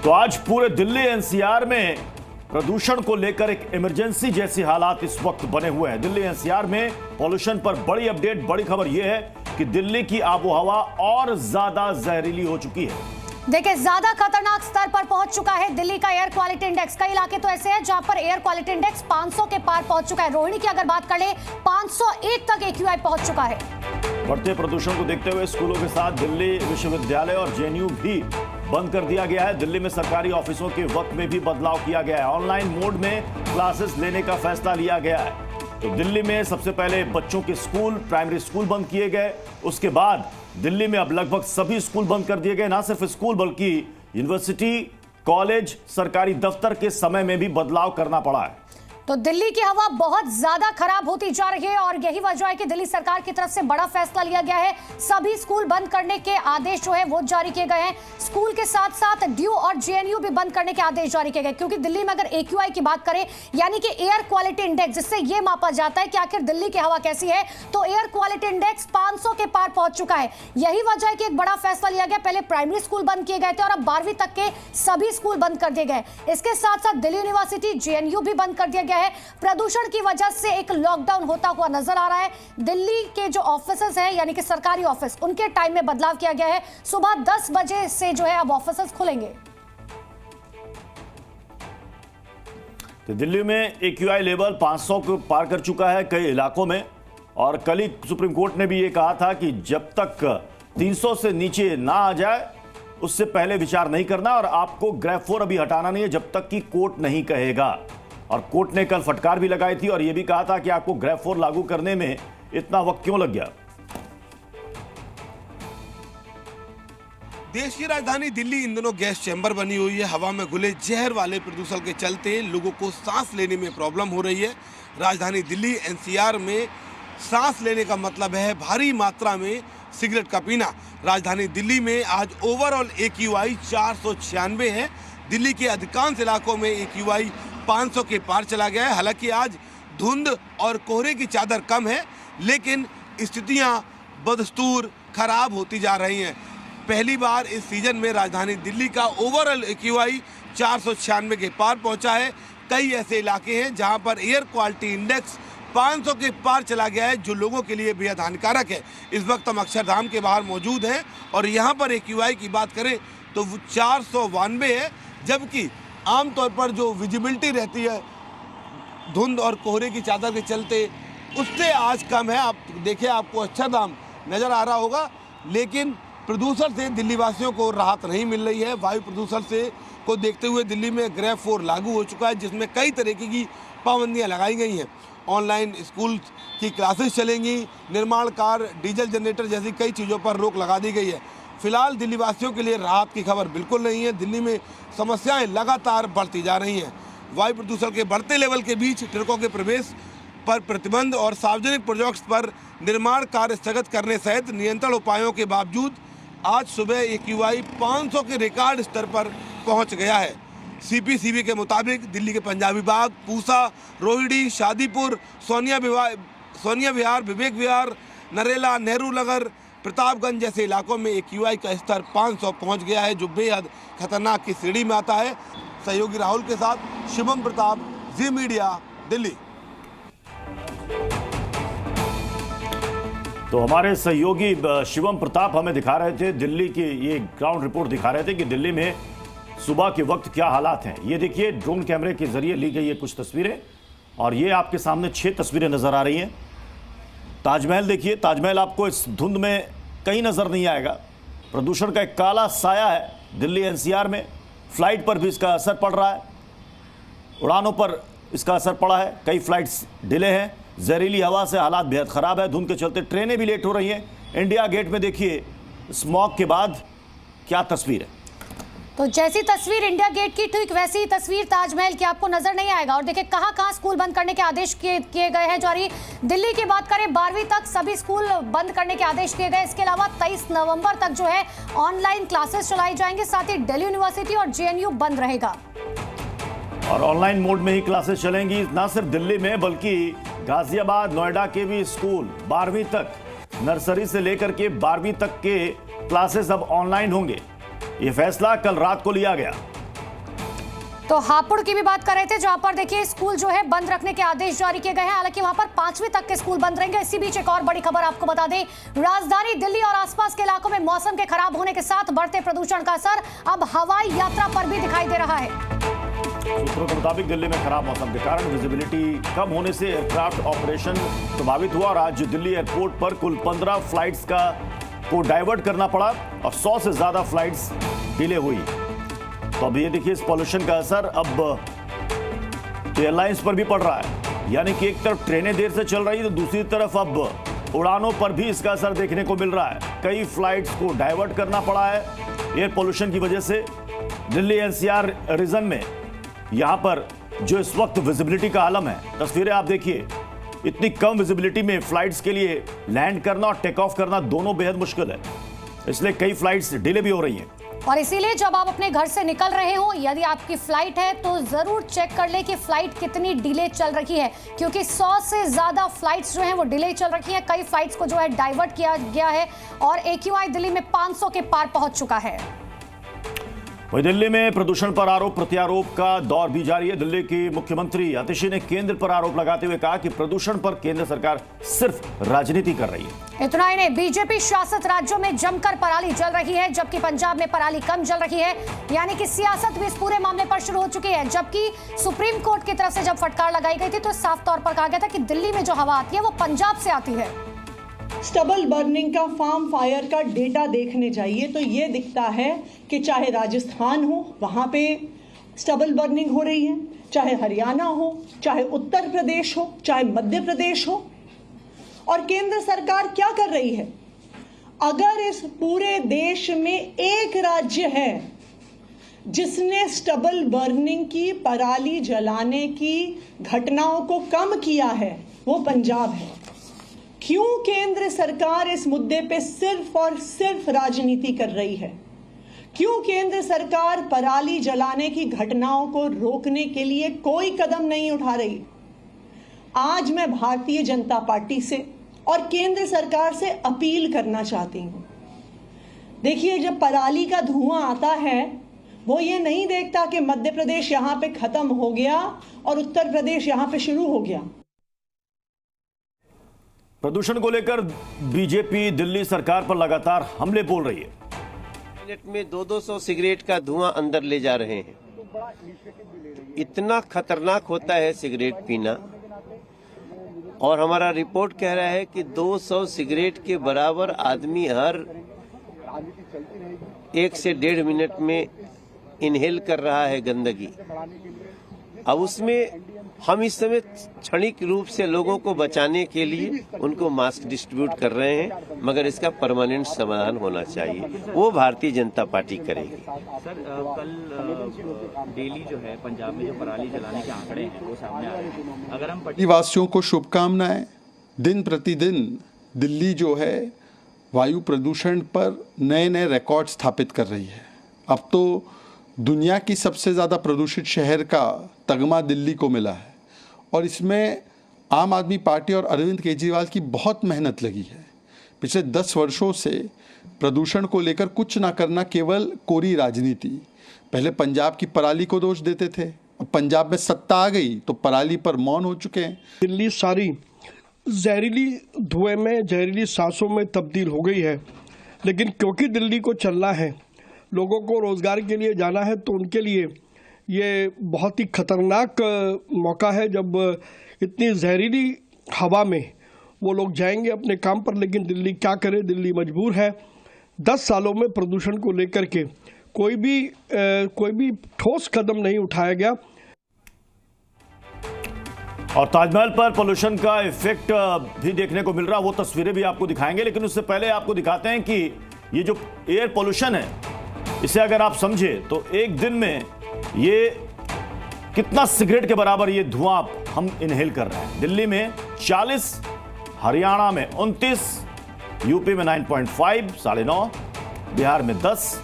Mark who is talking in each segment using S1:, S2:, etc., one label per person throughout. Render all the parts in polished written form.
S1: तो आज पूरे दिल्ली एनसीआर में प्रदूषण को लेकर एक इमरजेंसी जैसी हालात इस वक्त बने हुए हैं। दिल्ली एनसीआर में पॉल्यूशन पर बड़ी अपडेट, बड़ी खबर यह है कि दिल्ली की आबोहवा और ज्यादा जहरीली हो चुकी है।
S2: देखिए, ज्यादा खतरनाक स्तर पर पहुंच चुका है दिल्ली का एयर क्वालिटी इंडेक्स। कई इलाके तो ऐसे हैं जहां पर एयर क्वालिटी इंडेक्स 500 के पार पहुंच चुका है। रोहिणी की अगर बात करें, 501 तक AQI पहुंच चुका है।
S1: बढ़ते प्रदूषण को देखते हुए स्कूलों के साथ दिल्ली विश्वविद्यालय और जेएनयू भी बंद कर दिया गया है। दिल्ली में सरकारी ऑफिसों के वक्त में भी बदलाव किया गया है। ऑनलाइन मोड में क्लासेस लेने का फैसला लिया गया है। तो दिल्ली में सबसे पहले बच्चों के स्कूल, प्राइमरी स्कूल बंद किए गए। उसके बाद दिल्ली में अब लगभग सभी स्कूल बंद कर दिए गए। ना सिर्फ स्कूल बल्कि यूनिवर्सिटी, कॉलेज, सरकारी दफ्तर के समय में भी बदलाव करना पड़ा है।
S2: तो दिल्ली की हवा बहुत ज्यादा खराब होती जा रही है और यही वजह है कि दिल्ली सरकार की तरफ से बड़ा फैसला लिया गया है। सभी स्कूल बंद करने के आदेश जो है वो जारी किए गए हैं। स्कूल के साथ साथ ड्यू और जेएनयू भी बंद करने के आदेश जारी किए गए, क्योंकि दिल्ली में अगर AQI की बात करें, यानी कि एयर क्वालिटी इंडेक्स, जिससे ये मापा जाता है कि आखिर दिल्ली की हवा कैसी है, तो एयर क्वालिटी इंडेक्स 500 के पार पहुंच चुका है। यही वजह है कि एक बड़ा फैसला लिया गया। पहले प्राइमरी स्कूल बंद किए गए थे और अब 12वीं तक के सभी स्कूल बंद कर दिए गए। इसके साथ साथ दिल्ली यूनिवर्सिटी, जेएनयू भी बंद कर दिया गया है। प्रदूषण की वजह से एक लॉकडाउन होता हुआ नजर आ रहा है। दिल्ली के जो ऑफिसेज हैं, यानी कि सरकारी ऑफिस, उनके टाइम में बदलाव किया गया है। सुबह 10 बजे से जो है अब ऑफिसेज खुलेंगे।
S1: तो दिल्ली में AQI लेवल 500 को पार कर चुका है कई इलाकों में। और कल ही सुप्रीम कोर्ट ने भी ये कहा था कि जब तक 300 से नीचे ना आ जाए उससे पहले विचार नहीं करना, और आपको ग्रेफ 4 अभी हटाना नहीं है जब तक कि कोर्ट नहीं कहेगा। और कोर्ट ने कल फटकार भी लगाई थी और यह भी कहा था कि आपको ग्रेफ 4 लागू करने में इतना वक्त क्यों लग गया।
S3: देश की राजधानी दिल्ली इन दिनों गैस चैम्बर बनी हुई है। हवा में घुले जहर वाले प्रदूषण के चलते लोगों को सांस लेने में प्रॉब्लम हो रही है। राजधानी दिल्ली NCR में सांस लेने का मतलब है भारी मात्रा में सिगरेट का पीना। राजधानी दिल्ली में आज ओवरऑल AQI 496 है। दिल्ली के अधिकांश इलाकों में AQI 500 के पार चला गया है। हालांकि आज धुंध और कोहरे की चादर कम है, लेकिन स्थितियां बदस्तूर खराब होती जा रही हैं। पहली बार इस सीजन में राजधानी दिल्ली का ओवरऑल AQI 496 के पार पहुंचा है। कई ऐसे इलाके हैं जहां पर एयर क्वालिटी इंडेक्स 500 के पार चला गया है, जो लोगों के लिए बेहद हानिकारक है। इस वक्त हम अक्षरधाम के बाहर मौजूद हैं और यहाँ पर AQI की बात करें तो वो 492 है, जबकि आमतौर पर जो विजिबिलिटी रहती है धुंध और कोहरे की चादर के चलते, उससे आज कम है। आप देखिए, आपको अक्षरधाम नज़र आ रहा होगा, लेकिन प्रदूषण से दिल्ली वासियों को राहत नहीं मिल रही है। वायु प्रदूषण से को देखते हुए दिल्ली में ग्रेफ 4 लागू हो चुका है, जिसमें कई तरीके की पाबंदियां लगाई गई हैं। ऑनलाइन स्कूल की क्लासेस चलेंगी, निर्माण कार्य, डीजल जनरेटर जैसी कई चीज़ों पर रोक लगा दी गई है। फिलहाल दिल्ली वासियों के लिए राहत की खबर बिल्कुल नहीं है। दिल्ली में समस्याएं लगातार बढ़ती जा रही हैं। वायु प्रदूषण के बढ़ते लेवल के बीच ट्रकों के प्रवेश पर प्रतिबंध और सार्वजनिक प्रोजेक्ट्स पर निर्माण कार्य स्थगित करने सहित नियंत्रण उपायों के बावजूद आज सुबह AQI 500 के रिकॉर्ड स्तर पर पहुंच गया है। CPCB के मुताबिक दिल्ली के पंजाबी बाग, पूसा, रोहिणी, शादीपुर, सोनिया विहार, विवेक विहार, नरेला, नेहरू नगर, प्रतापगंज जैसे इलाकों में AQI का स्तर 500 पहुंच गया है, जो बेहद खतरनाक की श्रेणी में आता है। सहयोगी राहुल के साथ शिवम प्रताप, जी मीडिया, दिल्ली।
S1: तो हमारे सहयोगी शिवम प्रताप हमें दिखा रहे थे दिल्ली की ये ग्राउंड रिपोर्ट दिखा रहे थे कि दिल्ली में सुबह के वक्त क्या हालात हैं। ये देखिए, ड्रोन कैमरे के जरिए ली गई ये कुछ तस्वीरें, और ये आपके सामने 6 तस्वीरें नजर आ रही हैं। ताजमहल देखिए, ताजमहल आपको इस धुंध में कहीं नजर नहीं आएगा। प्रदूषण का एक काला साया है दिल्ली NCR में। फ्लाइट पर भी इसका असर पड़ रहा है, उड़ानों पर इसका असर पड़ा है। कई फ्लाइट्स डिले हैं। जहरीली हवा से हालात बेहद ख़राब है। धुंध के चलते ट्रेनें भी लेट हो रही हैं। इंडिया गेट में देखिए, स्मॉग के बाद क्या तस्वीर है।
S2: तो जैसी तस्वीर इंडिया गेट की, ठीक वैसी ही तस्वीर ताजमहल की आपको नजर नहीं आएगा। और देखिए, कहां स्कूल बंद करने के आदेश किए गए हैं जारी। दिल्ली की बात करें, 12वीं तक सभी स्कूल बंद करने के आदेश किए गए। इसके अलावा 23 नवंबर तक जो है ऑनलाइन क्लासेस चलाई जाएंगे। साथ ही दिल्ली यूनिवर्सिटी और जेएनयू बंद रहेगा
S1: और ऑनलाइन मोड में ही क्लासेस चलेंगी। ना सिर्फ दिल्ली में बल्कि गाजियाबाद, नोएडा के भी स्कूल 12वीं तक, नर्सरी से लेकर के 12वीं तक के क्लासेस अब ऑनलाइन होंगे। ये फैसला कल रात को लिया गया।
S2: तो हापुड़ की भी बात कर रहे थे, जहां पर देखिए स्कूल जो है बंद रखने के आदेश जारी किए गए हैं। हालांकि वहां पर 5वीं तक के स्कूल बंद रहेंगे। इसी बीच एक और बड़ी खबर आपको बता दें, राजधानी दिल्ली और आसपास के इलाकों में मौसम के खराब होने के साथ बढ़ते प्रदूषण का असर अब हवाई यात्रा पर भी दिखाई दे रहा है।
S1: सूत्रों के मुताबिक दिल्ली में खराब मौसम के कारण विजिबिलिटी कम होने से एयरक्राफ्ट ऑपरेशन प्रभावित हुआ और आज दिल्ली एयरपोर्ट पर कुल 15 फ्लाइट्स को डाइवर्ट करना पड़ा और 100 से ज्यादा फ्लाइट्स डिले हुई। तो अब ये देखिए इस पॉल्यूशन का असर अब एयरलाइंस पर भी पड़ रहा है, यानी कि एक तरफ ट्रेनें देर से चल रही है तो दूसरी तरफ अब उड़ानों पर भी इसका असर देखने को मिल रहा है। कई फ्लाइट्स को डाइवर्ट करना पड़ा है एयर पॉल्यूशन की वजह से। दिल्ली एनसीआर रीजन में यहां पर जो इस वक्त विजिबिलिटी का आलम है, तस्वीरें आप देखिए, इतनी कम विजिबिलिटी में फ्लाइट्स के लिए लैंड करना और टेक ऑफ करना दोनों बेहद मुश्किल है, इसलिए कई फ्लाइट्स डिले भी हो रही हैं।
S2: और इसीलिए जब आप अपने घर से निकल रहे हो, यदि आपकी फ्लाइट है तो जरूर चेक कर ले कि फ्लाइट कितनी डिले चल रही है, क्योंकि 100 से ज्यादा फ्लाइट्स जो हैं वो डिले चल रही हैं। कई फ्लाइट्स को जो है डाइवर्ट किया गया है और AQI दिल्ली में 500 के पार पहुंच चुका है।
S1: वहीं दिल्ली में प्रदूषण पर आरोप प्रत्यारोप का दौर भी जारी है। दिल्ली की मुख्यमंत्री आतिशी ने केंद्र पर आरोप लगाते हुए कहा कि प्रदूषण पर केंद्र सरकार सिर्फ राजनीति कर रही है।
S2: इतना ही नहीं, बीजेपी शासित राज्यों में जमकर पराली जल रही है, जबकि पंजाब में पराली कम जल रही है। यानी कि सियासत भी इस पूरे मामले पर शुरू हो चुकी है। जबकि सुप्रीम कोर्ट की तरफ से जब फटकार लगाई गई थी तो साफ तौर पर कहा गया था कि दिल्ली में जो हवा आती है वो पंजाब से आती है।
S4: स्टबल बर्निंग का, फार्म फायर का डेटा देखने जाइए तो ये दिखता है कि चाहे राजस्थान हो वहां पे स्टबल बर्निंग हो रही है, चाहे हरियाणा हो, चाहे उत्तर प्रदेश हो, चाहे मध्य प्रदेश हो। और केंद्र सरकार क्या कर रही है? अगर इस पूरे देश में एक राज्य है जिसने स्टबल बर्निंग की, पराली जलाने की घटनाओं को कम किया है, वो पंजाब है। क्यों केंद्र सरकार इस मुद्दे पे सिर्फ और सिर्फ राजनीति कर रही है? क्यों केंद्र सरकार पराली जलाने की घटनाओं को रोकने के लिए कोई कदम नहीं उठा रही? आज मैं भारतीय जनता पार्टी से और केंद्र सरकार से अपील करना चाहती हूं। देखिए, जब पराली का धुआं आता है वो ये नहीं देखता कि मध्य प्रदेश यहां पे खत्म हो गया और उत्तर प्रदेश यहां पे शुरू हो गया।
S1: प्रदूषण को लेकर बीजेपी दिल्ली सरकार पर लगातार हमले बोल रही है।
S5: मिनट में 200 सिगरेट का धुआं अंदर ले जा रहे हैं। इतना खतरनाक होता है सिगरेट पीना। और हमारा रिपोर्ट कह रहा है कि 200 सिगरेट के बराबर आदमी हर 1 से 1.5 मिनट में इनहेल कर रहा है गंदगी। अब उसमें हम इस समय क्षणिक रूप से लोगों को बचाने के लिए उनको मास्क डिस्ट्रीब्यूट कर रहे हैं, मगर इसका परमानेंट समाधान होना चाहिए, वो भारतीय जनता पार्टी करेगी।
S6: सर, कल दिल्ली जो है, पंजाब में जो पराली जलाने के आंकड़े हैं वो सामने आ रहे हैं। अगर हम
S7: वासियों को शुभकामनाएं। दिन प्रतिदिन दिल्ली जो है वायु प्रदूषण पर नए नए रिकॉर्ड स्थापित कर रही है। अब तो दुनिया की सबसे ज़्यादा प्रदूषित शहर का तगमा दिल्ली को मिला है और इसमें आम आदमी पार्टी और अरविंद केजरीवाल की बहुत मेहनत लगी है। पिछले 10 वर्षों से प्रदूषण को लेकर कुछ ना करना केवल कोरी राजनीति। पहले पंजाब की पराली को दोष देते थे, अब पंजाब में सत्ता आ गई तो पराली पर मौन हो चुके हैं।
S8: दिल्ली सारी जहरीली धुएं में, जहरीली सांसों में तब्दील हो गई है। लेकिन क्योंकि दिल्ली को चलना है, लोगों को रोज़गार के लिए जाना है, तो उनके लिए ये बहुत ही खतरनाक मौका है जब इतनी जहरीली हवा में वो लोग जाएंगे अपने काम पर। लेकिन दिल्ली क्या करे, दिल्ली मजबूर है। 10 सालों में प्रदूषण को लेकर के कोई भी ठोस कदम नहीं उठाया गया।
S1: और ताजमहल पर पोल्यूशन का इफेक्ट भी देखने को मिल रहा, वो तस्वीरें भी आपको दिखाएंगे। लेकिन उससे पहले आपको दिखाते हैं कि ये जो एयर पोल्यूशन है, इसे अगर आप समझे तो एक दिन में ये कितना सिगरेट के बराबर ये धुआं हम इनहेल कर रहे हैं। दिल्ली में 40, हरियाणा में 29, यूपी में 9.5, 9.5, बिहार में 10।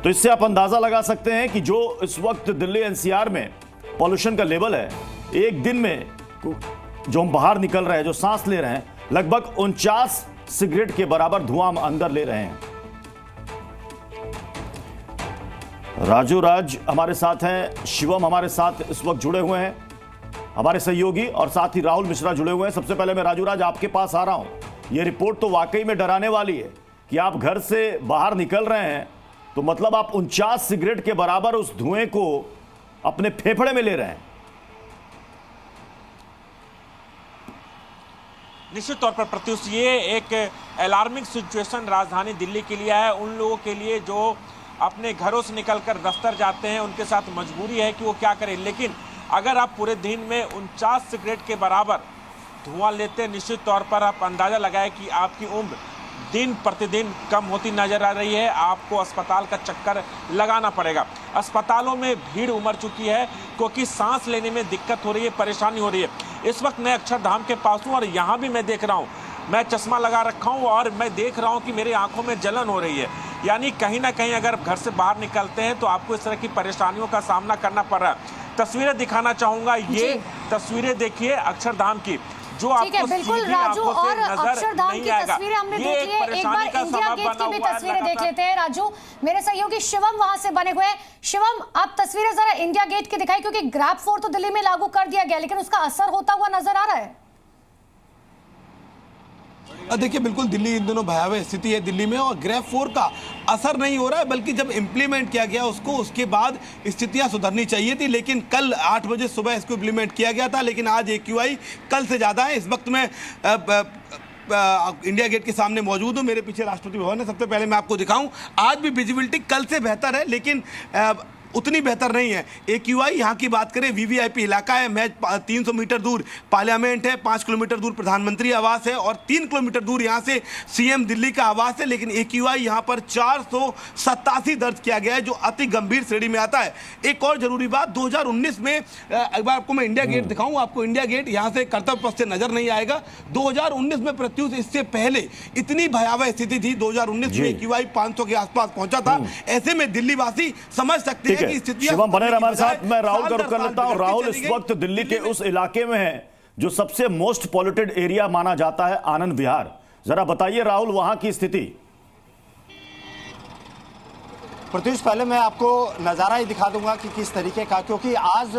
S1: तो इससे आप अंदाजा लगा सकते हैं कि जो इस वक्त दिल्ली एनसीआर में पॉल्यूशन का लेवल है, एक दिन में जो हम बाहर निकल रहे हैं, जो सांस ले रहे हैं, लगभग 49 सिगरेट के बराबर धुआं हम अंदर ले रहे हैं। राजू राज हमारे साथ हैं, शिवम हमारे साथ इस वक्त जुड़े हुए हैं, हमारे सहयोगी, और साथ ही राहुल मिश्रा जुड़े हुए हैं। सबसे पहले मैं राजू राज आपके पास आ रहा हूं। यह रिपोर्ट तो वाकई में डराने वाली है कि आप घर से बाहर निकल रहे हैं तो मतलब आप 49 सिगरेट के बराबर उस धुएं को अपने फेफड़े में ले रहे हैं।
S9: निश्चित तौर पर प्रत्युष ये एक अलार्मिंग सिचुएशन राजधानी दिल्ली के लिए है। उन लोगों के लिए जो अपने घरों से निकलकर दफ्तर जाते हैं, उनके साथ मजबूरी है कि वो क्या करें। लेकिन अगर आप पूरे दिन में 49 सिगरेट के बराबर धुआं लेते हैं, निश्चित तौर पर आप अंदाजा लगाएं कि आपकी उम्र दिन प्रतिदिन कम होती नजर आ रही है। आपको अस्पताल का चक्कर लगाना पड़ेगा। अस्पतालों में भीड़ उमड़ चुकी है क्योंकि सांस लेने में दिक्कत हो रही है, परेशानी हो रही है। इस वक्त मैं अक्षरधाम के पास हूँ और यहाँ भी मैं देख रहा हूँ, मैं चश्मा लगा रखा हूँ और मैं देख रहा हूँ कि मेरी आंखों में जलन हो रही है। यानी कहीं ना कहीं अगर घर से बाहर निकलते हैं तो आपको इस तरह की परेशानियों का सामना करना पड़ रहा है। तस्वीरें दिखाना चाहूंगा, ये तस्वीरें देखिए अक्षरधाम की, जो आपको
S2: बिल्कुल राजू, और अक्षरधाम की तस्वीरें हमने देख ली है। एक बार इंडिया गेट की भी तस्वीरें देख लेते हैं। राजू, मेरे सहयोगी शिवम वहां से बने हुए हैं। शिवम, आप तस्वीरें जरा इंडिया गेट की दिखाई, क्योंकि ग्रैब 4 तो दिल्ली में लागू कर दिया गया, लेकिन उसका असर होता हुआ नजर आ रहा है।
S3: देखिए, बिल्कुल दिल्ली इन दिनों भयावह स्थिति है दिल्ली में, और ग्रैब 4 का असर नहीं हो रहा है, बल्कि जब इम्प्लीमेंट किया गया उसको, उसके बाद स्थितियां सुधरनी चाहिए थी। लेकिन कल 8 बजे सुबह इसको इम्प्लीमेंट किया गया था, लेकिन आज AQI कल से ज़्यादा है। इस वक्त मैं इंडिया गेट के सामने मौजूद हूँ, मेरे पीछे राष्ट्रपति भवन है। सबसे पहले मैं आपको दिखाऊं, आज भी विजिबिलिटी कल से बेहतर है, लेकिन उतनी बेहतर नहीं है। AQI यहाँ की बात करें, VVIP इलाका है, मैं 300 मीटर दूर पार्लियामेंट है, 5 किलोमीटर दूर प्रधानमंत्री आवास है और 3 किलोमीटर दूर यहाँ से CM दिल्ली का आवास है। लेकिन AQI यहाँ पर 487 दर्ज किया गया है, जो अति गंभीर श्रेणी में आता है। एक और जरूरी बात, 2019 में एक बार आपको मैं इंडिया गेट दिखाऊं, आपको इंडिया गेट यहाँ से कर्तव्य पथ से नजर नहीं आएगा। 2019 में प्रत्युष इससे पहले इतनी भयावह स्थिति थी, 2019 में AQI 500 के आसपास पहुंचा था। ऐसे में दिल्ली वासी समझ सकते हैं।
S1: शिवम बने हमारे साथ, मैं राहुल का रुख कर लेता हूं। राहुल, इस वक्त दिल्ली के उस इलाके में है जो सबसे मोस्ट पॉल्यूटेड एरिया माना जाता है, आनंद विहार। जरा बताइए राहुल, वहां की स्थिति।
S10: प्रत्युष, पहले मैं आपको नज़ारा ही दिखा दूंगा कि किस तरीके का, क्योंकि आज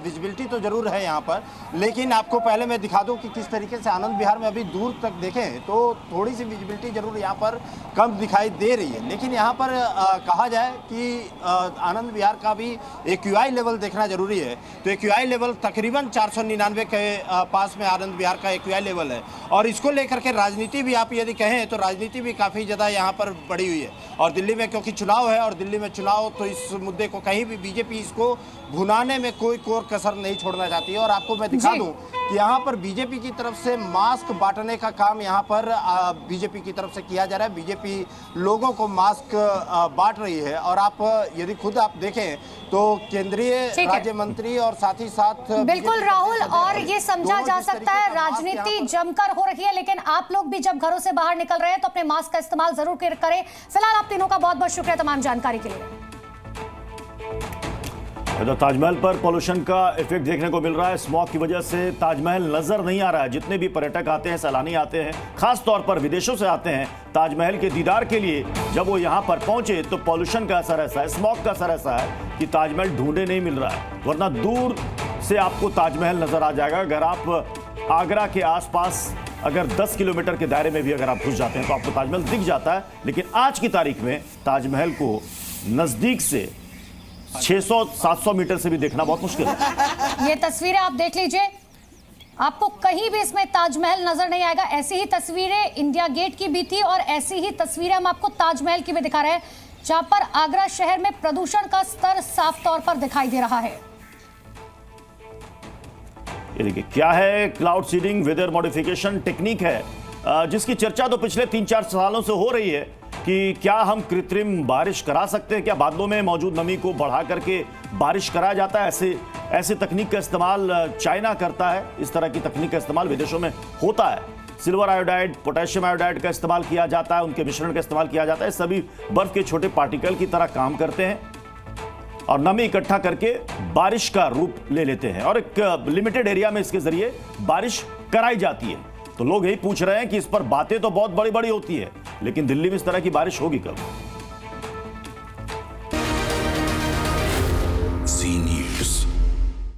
S10: विजिबिलिटी तो जरूर है यहाँ पर, लेकिन आपको पहले मैं दिखा दूं कि किस तरीके से आनंद विहार में अभी दूर तक देखें तो थोड़ी सी विजिबिलिटी जरूर यहाँ पर कम दिखाई दे रही है। लेकिन यहाँ पर कहा जाए कि आनंद विहार का भी AQI लेवल देखना जरूरी है, तो AQI लेवल तकरीबन 499 के पास में आनंद विहार का AQI लेवल है। और इसको लेकर के राजनीति भी आप यदि कहें तो राजनीति भी काफ़ी ज़्यादा यहाँ पर बढ़ी हुई है। और दिल्ली में क्योंकि चुनाव है, और दिल्ली में चुनाव, तो इस मुद्दे को कहीं भी बीजेपी इसको भुनाने में कोई कोर कसर नहीं छोड़ना चाहती है। और आपको मैं दिखा दूं कि यहाँ पर बीजेपी की तरफ से मास्क बांटने का काम यहाँ पर बीजेपी की तरफ से किया जा रहा है। बीजेपी लोगों को मास्क बांट रही है। और आप यदि खुद आप देखें तो केंद्रीय राज्य मंत्री और साथ ही साथ
S2: बिल्कुल राहुल, और ये समझा जा सकता है राजनीति जमकर हो रही है, लेकिन आप लोग भी जब घरों से बाहर निकल रहे हैं तो अपने मास्क का इस्तेमाल जरूर करें। फिलहाल आप तीनों का बहुत बहुत शुक्रिया तमाम जानकारी के लिए।
S1: तो ताजमहल पर पोल्यूशन का इफेक्ट देखने को मिल रहा है। स्मॉग की वजह से ताजमहल नजर नहीं आ रहा है। जितने भी पर्यटक आते हैं, सैलानी आते हैं, खास तौर पर विदेशों से आते हैं ताजमहल के दीदार के लिए, जब वो यहाँ पर पहुंचे तो पोल्यूशन का असर ऐसा है, स्मॉग का असर ऐसा है कि ताजमहल ढूंढे नहीं मिल रहा है। वरना दूर से आपको ताजमहल नजर आ जाएगा। अगर आप आगरा के आसपास अगर 10 किलोमीटर के दायरे में भी अगर आप घुस जाते हैं तो आपको ताजमहल दिख जाता है। लेकिन आज की तारीख में ताजमहल को नजदीक से 600-700 मीटर से भी देखना बहुत मुश्किल है।
S2: ये तस्वीरें आप देख लीजिए, आपको कहीं भी इसमें ताजमहल नजर नहीं आएगा। ऐसी ही तस्वीरें इंडिया गेट की भी थी और ऐसी ही तस्वीरें हम आपको ताजमहल की भी दिखा रहे हैं, जहां पर आगरा शहर में प्रदूषण का स्तर साफ तौर पर दिखाई दे रहा है।
S1: ये देखिए क्या है, cloud seeding weather modification technique है, जिसकी चर्चा तो पिछले 3-4 सालों से हो रही है कि क्या हम कृत्रिम बारिश करा सकते हैं, क्या बादलों में मौजूद नमी को बढ़ा करके बारिश कराया जाता है। ऐसे तकनीक का इस्तेमाल चाइना करता है। इस तरह की तकनीक का इस्तेमाल विदेशों में होता है। सिल्वर आयोडाइड, पोटेशियम आयोडाइड का इस्तेमाल किया जाता है, उनके मिश्रण का इस्तेमाल किया जाता है। सभी बर्फ के छोटे पार्टिकल की तरह काम करते हैं और नमी इकट्ठा करके बारिश का रूप ले लेते हैं और एक लिमिटेड एरिया में इसके जरिए बारिश कराई जाती है। तो लोग यही पूछ रहे हैं कि इस पर बातें तो बहुत बड़ी बड़ी होती है, लेकिन दिल्ली में इस तरह की बारिश होगी कब?